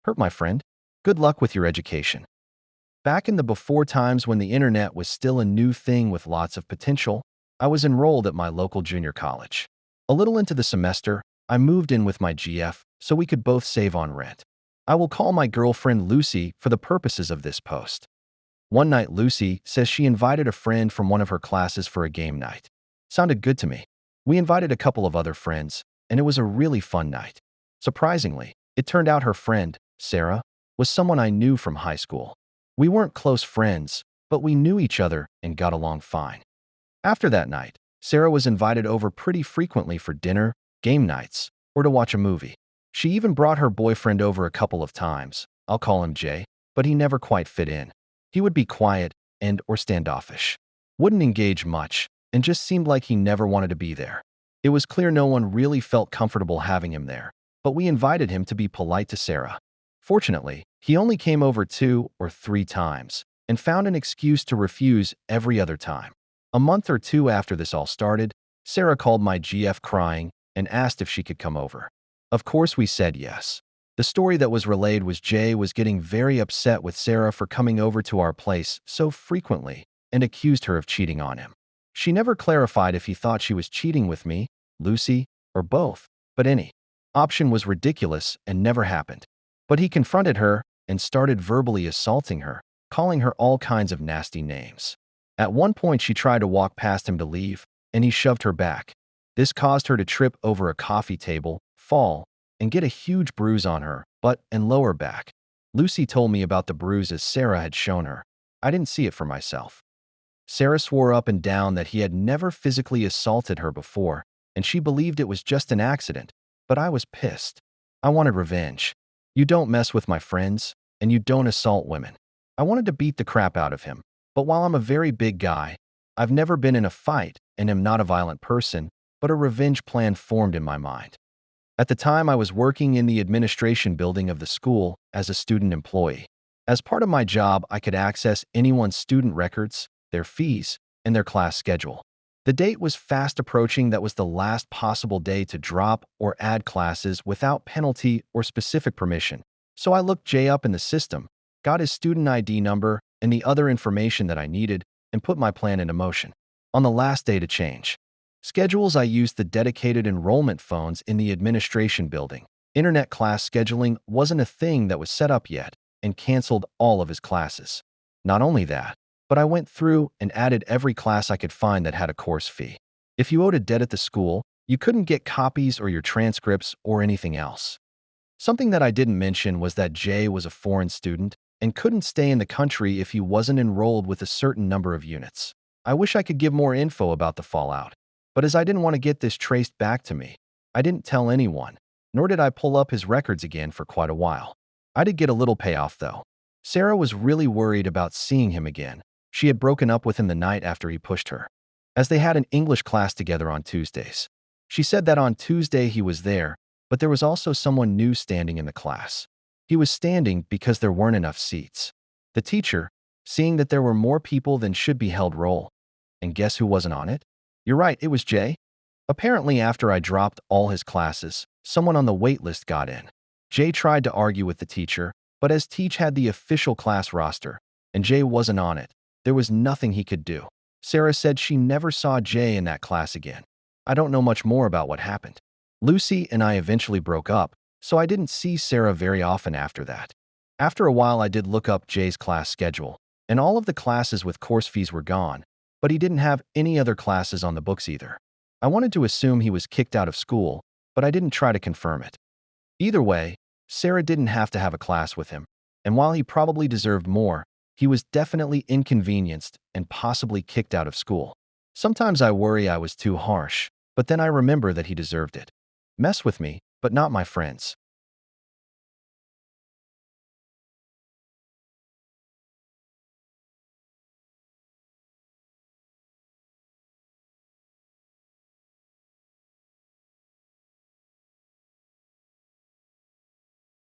Hurt my friend. Good luck with your education. Back in the before times when the internet was still a new thing with lots of potential, I was enrolled at my local junior college. A little into the semester, I moved in with my GF so we could both save on rent. I will call my girlfriend Lucy for the purposes of this post. One night, Lucy says she invited a friend from one of her classes for a game night. Sounded good to me. We invited a couple of other friends, and it was a really fun night. Surprisingly, it turned out her friend, Sarah, was someone I knew from high school. We weren't close friends, but we knew each other and got along fine. After that night, Sarah was invited over pretty frequently for dinner, game nights, or to watch a movie. She even brought her boyfriend over a couple of times. I'll call him Jay, but he never quite fit in. He would be quiet or standoffish. Wouldn't engage much, and just seemed like he never wanted to be there. It was clear no one really felt comfortable having him there, but we invited him to be polite to Sarah. Fortunately, he only came over 2 or 3 times and found an excuse to refuse every other time. A month or 2 after this all started, Sarah called my GF crying and asked if she could come over. Of course, we said yes. The story that was relayed was Jay was getting very upset with Sarah for coming over to our place so frequently and accused her of cheating on him. She never clarified if he thought she was cheating with me, Lucy, or both, but any option was ridiculous and never happened. But he confronted her and started verbally assaulting her, calling her all kinds of nasty names. At one point, she tried to walk past him to leave, and he shoved her back. This caused her to trip over a coffee table, fall, and get a huge bruise on her butt and lower back. Lucy told me about the bruises Sarah had shown her. I didn't see it for myself. Sarah swore up and down that he had never physically assaulted her before, and she believed it was just an accident, but I was pissed. I wanted revenge. You don't mess with my friends, and you don't assault women. I wanted to beat the crap out of him, but while I'm a very big guy, I've never been in a fight and am not a violent person, but a revenge plan formed in my mind. At the time, I was working in the administration building of the school as a student employee. As part of my job, I could access anyone's student records, their fees, and their class schedule. The date was fast approaching that was the last possible day to drop or add classes without penalty or specific permission. So I looked Jay up in the system, got his student ID number and the other information that I needed, and put my plan into motion. On the last day to change schedules, I used the dedicated enrollment phones in the administration building. Internet class scheduling wasn't a thing that was set up yet, and canceled all of his classes. Not only that, but I went through and added every class I could find that had a course fee. If you owed a debt at the school, you couldn't get copies or your transcripts or anything else. Something that I didn't mention was that Jay was a foreign student and couldn't stay in the country if he wasn't enrolled with a certain number of units. I wish I could give more info about the fallout, but as I didn't want to get this traced back to me, I didn't tell anyone, nor did I pull up his records again for quite a while. I did get a little payoff though. Sarah was really worried about seeing him again. She had broken up with him the night after he pushed her, as they had an English class together on Tuesdays. She said that on Tuesday he was there, but there was also someone new standing in the class. He was standing because there weren't enough seats. The teacher, seeing that there were more people than should be held roll. And guess who wasn't on it? You're right, it was Jay. Apparently, after I dropped all his classes, someone on the wait list got in. Jay tried to argue with the teacher, but as Teach had the official class roster, and Jay wasn't on it, there was nothing he could do. Sarah said she never saw Jay in that class again. I don't know much more about what happened. Lucy and I eventually broke up, so I didn't see Sarah very often after that. After a while, I did look up Jay's class schedule, and all of the classes with course fees were gone, but he didn't have any other classes on the books either. I wanted to assume he was kicked out of school, but I didn't try to confirm it. Either way, Sarah didn't have to have a class with him, and while he probably deserved more, he was definitely inconvenienced and possibly kicked out of school. Sometimes I worry I was too harsh, but then I remember that he deserved it. Mess with me, but not my friends.